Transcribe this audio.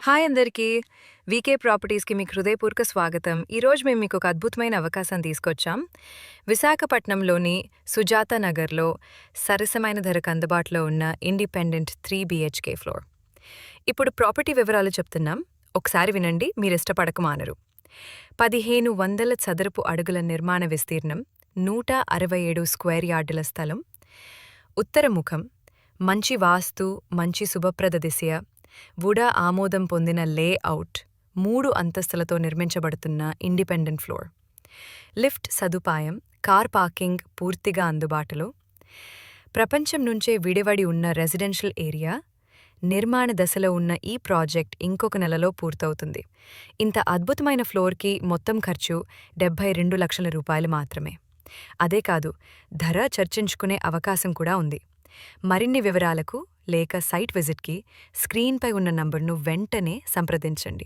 Hi అందరికీ! వీకే ప్రాపర్టీస్‌కి మీకు హృదయపూర్వక స్వాగతం. ఈరోజు మేము మీకు ఒక అద్భుతమైన అవకాశం తీసుకొచ్చాం. విశాఖపట్నంలోని సుజాత నగర్‌లో సరసమైన ధరకు అందుబాటులో ఉన్న ఇండిపెండెంట్ 3 బీహెచ్‌కే ఫ్లోర్. ఇప్పుడు ప్రాపర్టీ వివరాలు చెప్తున్నాం. ఒకసారి వినండి, మీరిష్టపడక మానరు. 1500 చదరపు అడుగుల నిర్మాణ విస్తీర్ణం, 167 స్క్వేర్ యార్డుల స్థలం, ఉత్తర ముఖం, మంచి వాస్తు, మంచి శుభప్రద దిశ, వుడా ఆమోదం పొందిన లేఅవుట్, 3 అంతస్తులతో నిర్మించబడుతున్న ఇండిపెండెంట్ ఫ్లోర్. లిఫ్ట్ సదుపాయం, కార్ పార్కింగ్ పూర్తిగా అందుబాటులో. ప్రపంచం నుంచే విడివడి ఉన్న రెసిడెన్షియల్ ఏరియా. నిర్మాణ దశలో ఉన్న ఈ ప్రాజెక్ట్ ఇంకొక నెలలో పూర్తవుతుంది. ఇంత అద్భుతమైన ఫ్లోర్కి మొత్తం ఖర్చు 72 లక్షల రూపాయలు మాత్రమే. అదే కాదు, ధర చర్చించుకునే అవకాశం కూడా ఉంది. మరిన్ని వివరాలకు లేక సైట్ విజిట్కి స్క్రీన్పై ఉన్న నంబర్ను వెంటనే సంప్రదించండి.